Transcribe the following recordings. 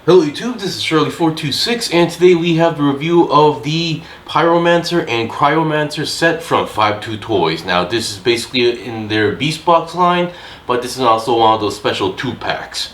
Hello YouTube, this is Shirley426 and today we have the review of the Pyromancer and Cryomancer set from 52Toys. Now this is basically in their Beastbox line, but this is also one of those special 2-packs.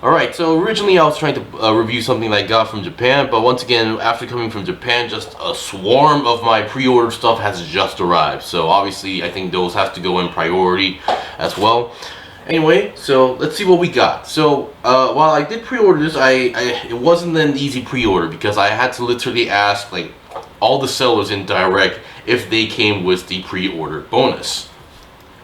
Alright, so originally I was trying to review something that I got from Japan, but once again, after coming from Japan, just a swarm of my pre-order stuff has just arrived. So obviously I think those have to go in priority as well. Anyway, so let's see what we got. So while I did pre-order this, it wasn't an easy pre-order because I had to literally ask like all the sellers in direct if they came with the pre-order bonus.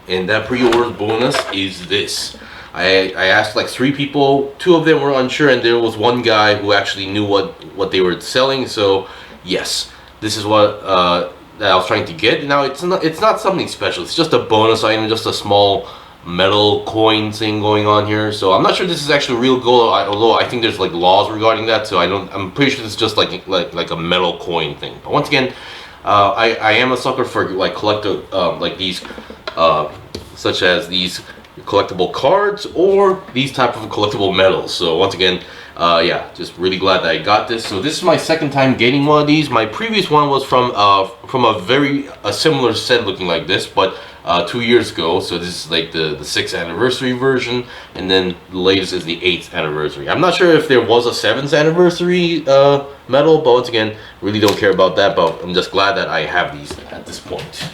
And that pre-order bonus is this. I asked like 3 people, 2 of them were unsure, and there was one guy who actually knew what they were selling. So yes, this is what that I was trying to get. Now it's not something special. It's just a bonus item, just a small metal coin thing going on here. So I'm not sure this is actually real gold, although I think there's like laws regarding that. So I'm pretty sure it's just like a metal coin thing. But once again, I am a sucker for like collector like these such as these collectible cards or these type of collectible medals. So once again, yeah, just really glad that I got this. So this is my second time getting one of these. My previous one was from a similar set looking like this, but 2 years ago. So this is like the 6th anniversary version, and then the latest is the 8th anniversary. I'm not sure if there was a 7th anniversary medal, but once again, really don't care about that. But I'm just glad that I have these at this point.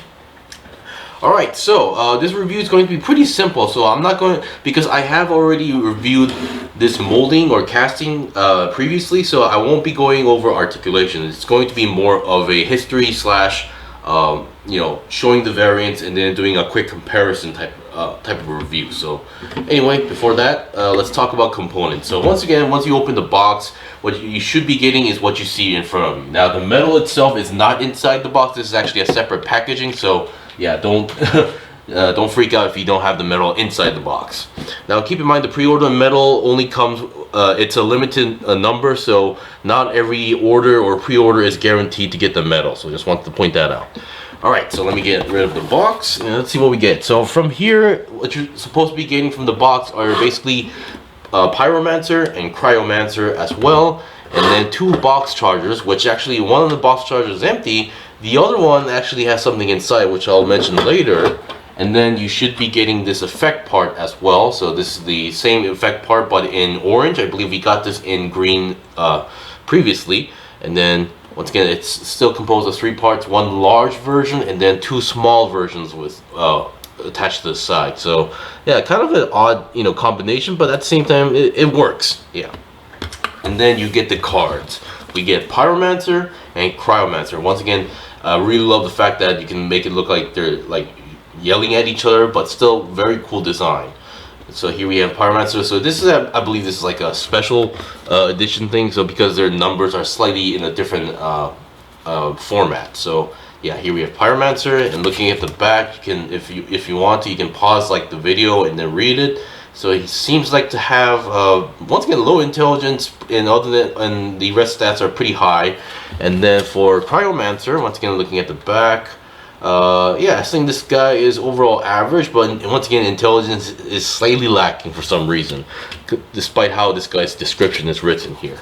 Alright, so this review is going to be pretty simple, so I'm not going to, because I have already reviewed this molding or casting previously, so I won't be going over articulation. It's going to be more of a history slash, you know, showing the variants and then doing a quick comparison type of review. So anyway, before that, let's talk about components. So once again, once you open the box, what you should be getting is what you see in front of you. Now the metal itself is not inside the box. This is actually a separate packaging, so yeah, don't freak out if you don't have the metal inside the box. Now keep in mind the pre-order metal only comes, it's a limited number, so not every order or pre-order is guaranteed to get the metal. So just wanted to point that out. Alright, so let me get rid of the box and let's see what we get. So from here, what you're supposed to be getting from the box are basically Pyromancer and Cryomancer as well, and then 2 box chargers, which actually one of the box chargers is empty. The other one actually has something inside, which I'll mention later. And then you should be getting this effect part as well. So this is the same effect part, but in orange. I believe we got this in green previously. And then once again, it's still composed of 3 parts: 1 large version and then 2 small versions with attached to the side. So yeah, kind of an odd, you know, combination, but at the same time it works. Yeah. And then you get the cards. We get Pyromancer and Cryomancer. Once again, I really love the fact that you can make it look like they're like yelling at each other, but still very cool design. So here we have Pyromancer. So this is, I believe this is like a special edition thing. So because their numbers are slightly in a different format. So yeah, here we have Pyromancer, and looking at the back, you can, if you want to, you can pause like the video and then read it. So he seems like to have once again low intelligence, and the rest stats are pretty high. And then for Cryomancer, once again looking at the back, yeah, I think this guy is overall average, but once again intelligence is slightly lacking for some reason, despite how this guy's description is written here.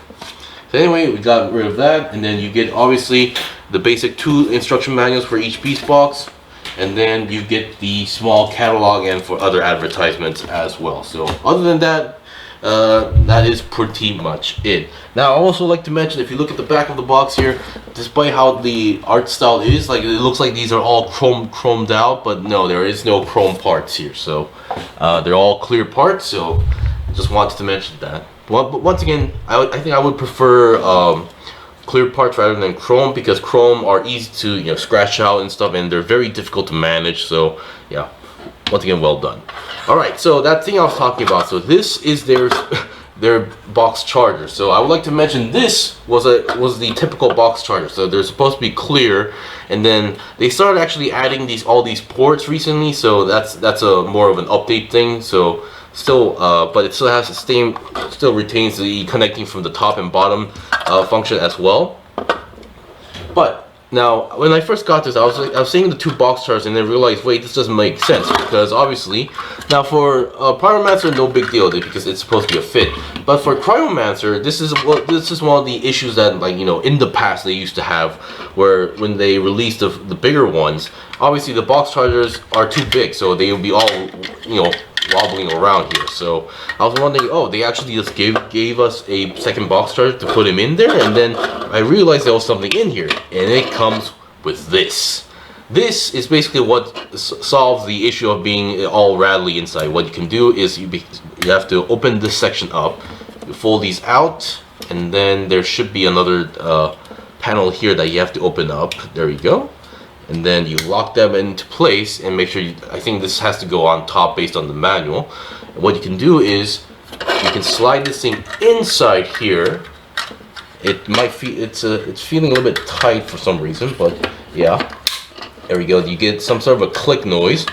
So anyway, we got rid of that, and then you get obviously the basic 2 instruction manuals for each piece box. And then you get the small catalog and for other advertisements as well. So other than that, that is pretty much it. Now I also like to mention, if you look at the back of the box here, despite how the art style is, like it looks like these are all chromed out, but no, there is no chrome parts here. So they're all clear parts. So just wanted to mention that. But once again, I think I would prefer clear parts rather than chrome, because chrome are easy to, you know, scratch out and stuff, and they're very difficult to manage. So yeah, once again, well done. All right, so that thing I was talking about, so this is their box charger. So I would like to mention this was the typical box charger. So they're supposed to be clear, and then they started actually adding all these ports recently. So that's a more of an update thing. So still, but it still has the same, still retains the connecting from the top and bottom function as well. But Now, when I first got this, I was seeing the two box charts and then realized, wait, this doesn't make sense because obviously, now for Pyromancer, no big deal because it's supposed to be a fit. But for Cryomancer, this is one of the issues that, like, you know, in the past they used to have, where when they released the bigger ones, obviously the box chargers are too big, so they will be all, you know, wobbling around here. So I was wondering, oh, they actually just gave us a second box charger to put him in there, and then I realized there was something in here, and it comes with this. This is basically what solves the issue of being all rattly inside. What you can do is you have to open this section up, you fold these out, and then there should be another panel here that you have to open up. There you go. And then you lock them into place and make sure I think this has to go on top based on the manual. And what you can do is you can slide this thing inside here. It might feel it's feeling a little bit tight for some reason, but yeah, there we go. You get some sort of a click noise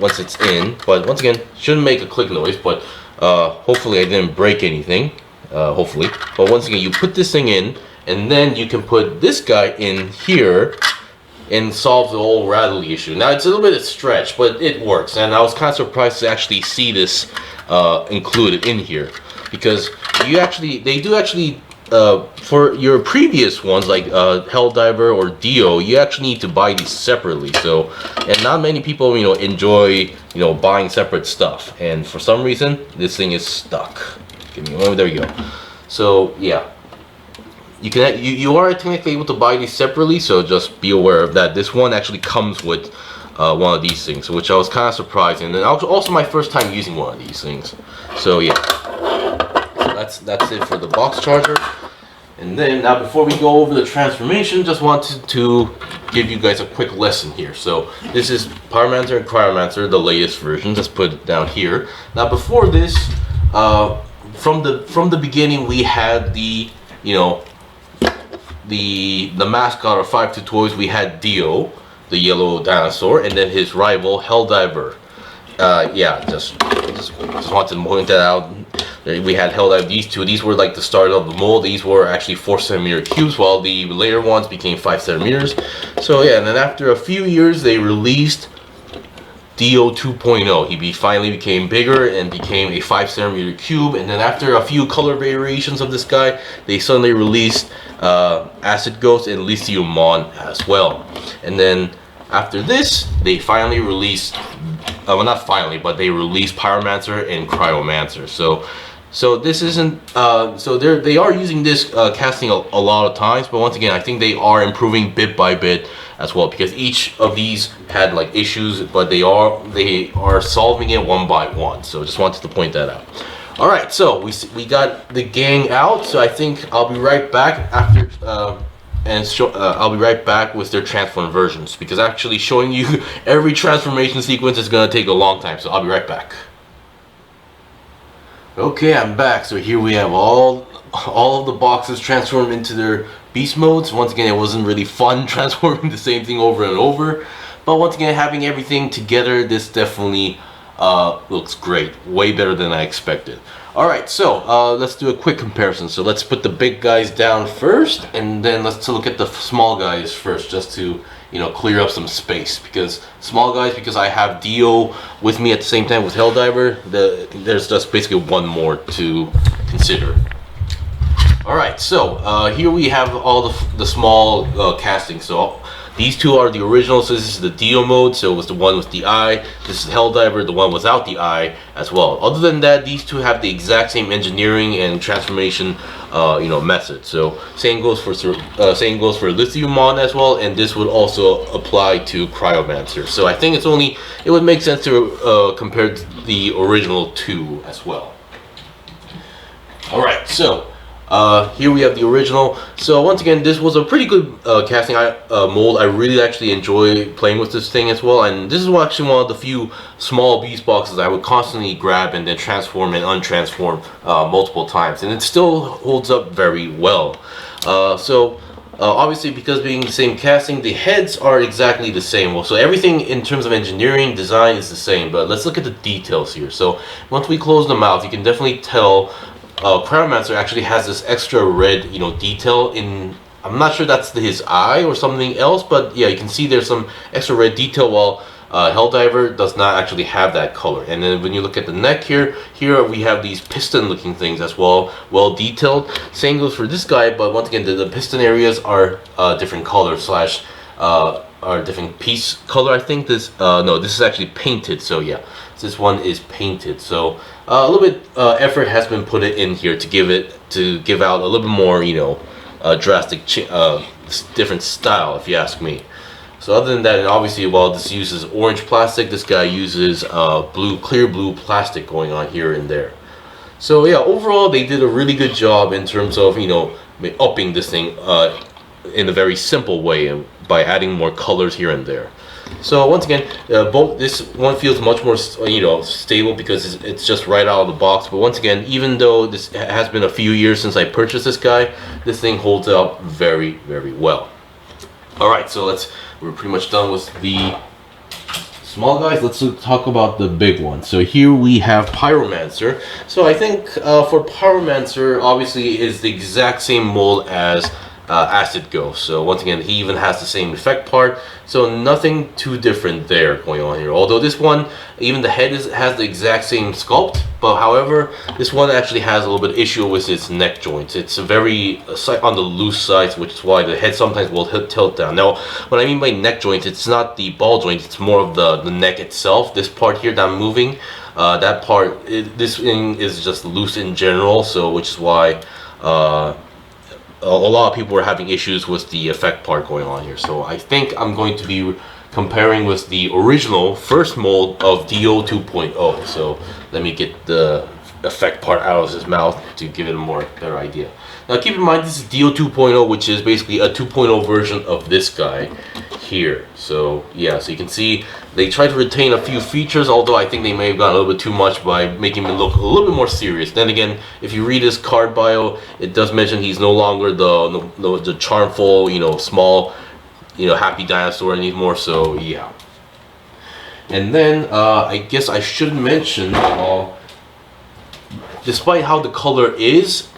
once it's in, but once again, shouldn't make a click noise, but hopefully I didn't break anything, hopefully. But once again, you put this thing in, and then you can put this guy in here and solve the whole rattly issue. Now it's a little bit of a stretch, but it works, and I was kind of surprised to actually see this included in here, because they do actually for your previous ones like Helldiver or Dio, you actually need to buy these separately. So, and not many people, you know, enjoy, you know, buying separate stuff, and for some reason this thing is stuck. Give me one. There you go. So yeah. You are technically able to buy these separately, so just be aware of that. This one actually comes with one of these things, which I was kind of surprised, and then also my first time using one of these things. So yeah, so that's it for the box charger. And then now, before we go over the transformation, just wanted to give you guys a quick lesson here. So this is Pyromancer and Cryomancer, the latest version. Just put it down here. Now before this, from the beginning, we had the, you know, the mascot of 52Toys. We had Dio, the yellow dinosaur, and then his rival Helldiver. Yeah, just wanted to point that out. We had Helldiver. These were like the start of the mold. These were actually 4cm cubes, while the later ones became 5cm. So yeah, and then after a few years, they released Dio 2.0. He finally became bigger and became a 5cm cube. And then after a few color variations of this guy, they suddenly released Acidghost and Lithiumon as well. And then after this, they finally released, well, not finally, but they released Pyromancer and Cryomancer. So this isn't, so they are using this casting a lot of times, but once again, I think they are improving bit by bit as well, because each of these had like issues, but they are solving it one by one. So just wanted to point that out. All right, so we got the gang out. So I think I'll be right back after, I'll be right back with their transform versions, because actually showing you every transformation sequence is gonna take a long time. So I'll be right back. Okay, I'm back. So here we have all of the boxes transformed into their beast modes. Once again, it wasn't really fun transforming the same thing over and over, but once again, having everything together, this definitely looks great. Way better than I expected. Alright, so let's do a quick comparison. So let's put the big guys down first, and then let's look at the small guys first, just to, you know, clear up some space. Because small guys, because I have Dio with me at the same time with Helldiver, there's just basically one more to consider. Alright, so here we have all the small castings. So these two are the originals. So this is the Dio mode, so it was the one with the eye. This is Helldiver, the one without the eye as well. Other than that, these two have the exact same engineering and transformation you know, method. So same goes for Lithiumon as well, and this would also apply to Cryomancer. So I think it would make sense to compare the original two as well. Alright, so here we have the original. So once again, this was a pretty good casting mold. I really actually enjoy playing with this thing as well, and this is actually one of the few small beast boxes I would constantly grab and then transform and untransform multiple times, and it still holds up very well. Obviously, because being the same casting, the heads are exactly the same. So everything in terms of engineering design is the same, but let's look at the details here. So once we close the mouth, you can definitely tell Cryomancer actually has this extra red, you know, detail in I'm not sure that's his eye or something else, but yeah, you can see there's some extra red detail, while Helldiver does not actually have that color. And then when you look at the neck here we have these piston looking things as well detailed. Same goes for this guy, but once again the piston areas are different color slash are different piece color. I think this no, this is actually painted, so yeah, this one is painted. So a little bit effort has been put in here to give out a little bit more, you know, drastic different style, if you ask me. So other than that, and obviously while this uses orange plastic, this guy uses clear blue plastic going on here and there. So yeah, overall they did a really good job in terms of, you know, upping this thing in a very simple way by adding more colors here and there. So once again, both this one feels much more, you know, stable because it's just right out of the box. But once again, even though this has been a few years since I purchased this guy, this thing holds up very, very well. All right, so we're pretty much done with the small guys. Let's talk about the big one. So here we have Pyromancer. So I think for Pyromancer, obviously is the exact same mold as Acidghost. So once again, he even has the same effect part, so nothing too different there going on here. Although this one, even the head has the exact same sculpt, but however this one actually has a little bit issue with its neck joints. It's a very on the loose side, which is why the head sometimes will tilt down. Now what I mean by neck joints, it's not the ball joint, it's more of the neck itself. This part here that I'm moving, that part, this thing is just loose in general, so which is why a lot of people were having issues with the effect part going on here. So I think I'm going to be comparing with the original first mold of Dio 2.0. So let me get the effect part out of his mouth to give it a better idea. Now keep in mind, this is Dio 2.0, which is basically a 2.0 version of this guy here. So yeah, so you can see they tried to retain a few features, although I think they may have gone a little bit too much by making him look a little bit more serious. Then again, if you read his card bio, it does mention he's no longer the charmful, you know, small, you know, happy dinosaur anymore. So yeah. And then I guess I should mention, despite how the color is,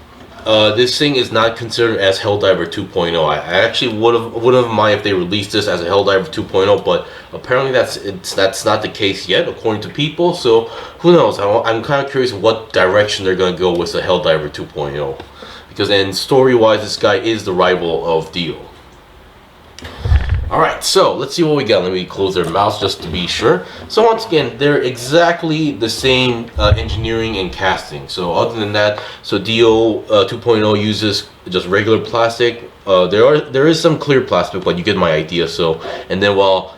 this thing is not considered as Helldiver 2.0. I actually wouldn't mind if they released this as a Helldiver 2.0, but apparently that's not the case yet, according to people. So who knows? I'm kind of curious what direction they're going to go with the Helldiver 2.0, because then story-wise, this guy is the rival of Dio. Alright, so let's see what we got. Let me close their mouths just to be sure. So once again, they're exactly the same engineering and casting. So other than that, so Dio 2.0 uses just regular plastic. There is some clear plastic, but you get my idea. So, and then while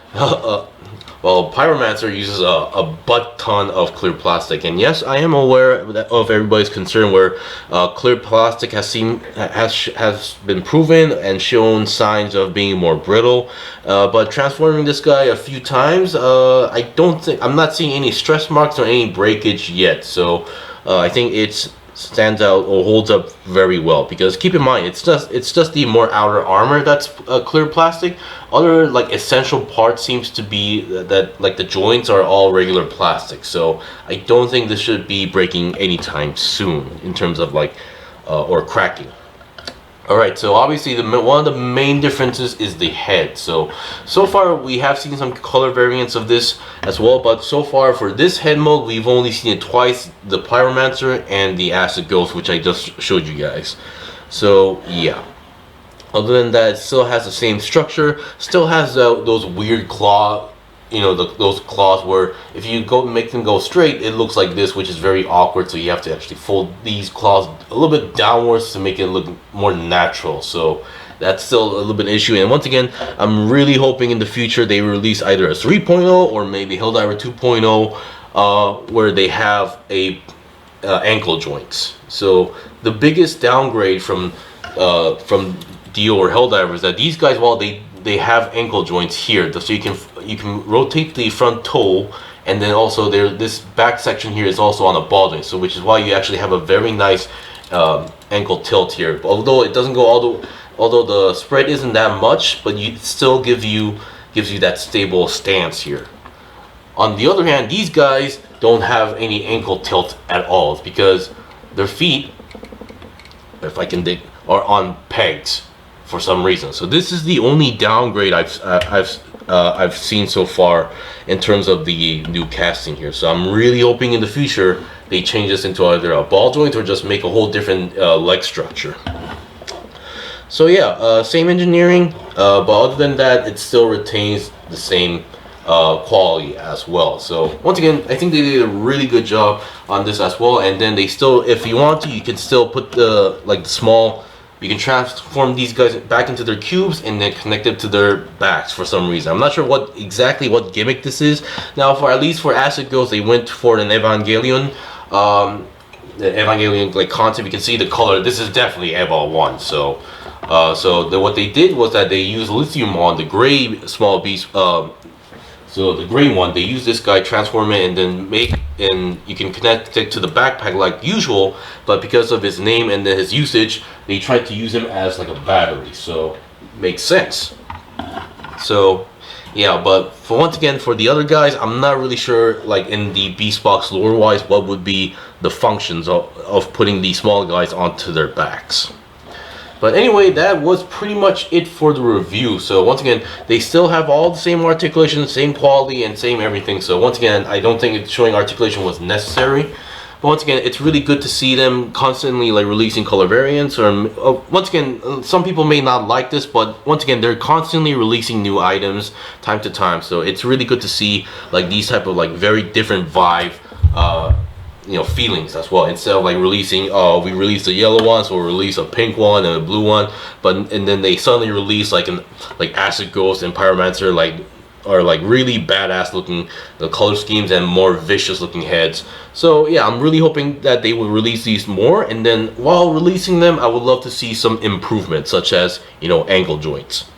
Pyromancer uses a butt ton of clear plastic. And yes, I am aware of everybody's concern where clear plastic has been proven and shown signs of being more brittle. But transforming this guy a few times, I'm not seeing any stress marks or any breakage yet. So I think it stands out or holds up very well, because keep in mind, it's just the more outer armor that's clear plastic. Other like essential parts seems to be that like the joints are all regular plastic. So I don't think this should be breaking anytime soon in terms of like or cracking. Alright, so obviously one of the main differences is the head. So far we have seen some color variants of this as well, but so far for this head mode, we've only seen it twice, the Pyromancer and the Acidghost, which I just showed you guys. So yeah. Other than that, it still has the same structure, still has those weird claw, you know, those claws where if you make them go straight, it looks like this, which is very awkward. So you have to actually fold these claws a little bit downwards to make it look more natural. So that's still a little bit an issue. And once again, I'm really hoping in the future they release either a 3.0 or maybe Helldiver 2.0 where they have a ankle joints. So the biggest downgrade from Dio or Helldiver is that these guys, while they have ankle joints here, so you can rotate the front toe, and then also this back section here is also on a ball joint, so which is why you actually have a very nice ankle tilt here. Although it doesn't go although the spread isn't that much, but it still gives you that stable stance here. On the other hand, these guys don't have any ankle tilt at all. It's because their feet, if I can dig, are on pegs for some reason. So this is the only downgrade I've seen so far in terms of the new casting here. So I'm really hoping in the future they change this into either a ball joint or just make a whole different leg structure. So yeah, same engineering, but other than that, it still retains the same quality as well. So once again, I think they did a really good job on this as well. And then they still, if you want to, you can still put the small, you can transform these guys back into their cubes and then connect it to their backs for some reason. I'm not sure exactly what gimmick this is. Now, for at least for Acidghost, they went for an Evangelion. The Evangelion concept. You can see the color. This is definitely Eva 1. So what they did was that they used Lithiumon, the gray small beast. So the gray one, they use this guy, transform it, and then and you can connect it to the backpack like usual. But because of his name and then his usage, they tried to use him as like a battery. So makes sense. So yeah, but once again, for the other guys, I'm not really sure, like in the Beastbox lore wise, what would be the functions of putting these small guys onto their backs. But anyway, that was pretty much it for the review. So once again, they still have all the same articulation, same quality, and same everything. So once again, I don't think showing articulation was necessary. But once again, it's really good to see them constantly releasing color variants. Or once again, some people may not like this, but once again, they're constantly releasing new items time to time. So it's really good to see these type of very different vibe feelings as well, instead of releasing, we released a yellow one, so we'll release a pink one and a blue one, and then they suddenly release like Acidghost and Pyromancer are really badass looking the color schemes and more vicious looking heads. So yeah, I'm really hoping that they will release these more, and then while releasing them, I would love to see some improvements, such as ankle joints.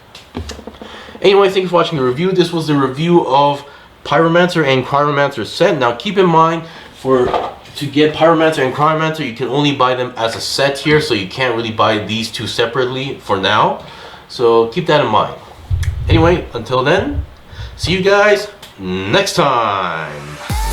Anyway, thank you for watching the review. This was the review of Pyromancer and Cryomancer set. Now keep in mind, to get Pyromancer and Cryomancer, you can only buy them as a set here, so you can't really buy these two separately for now. So keep that in mind. Anyway, until then, see you guys next time.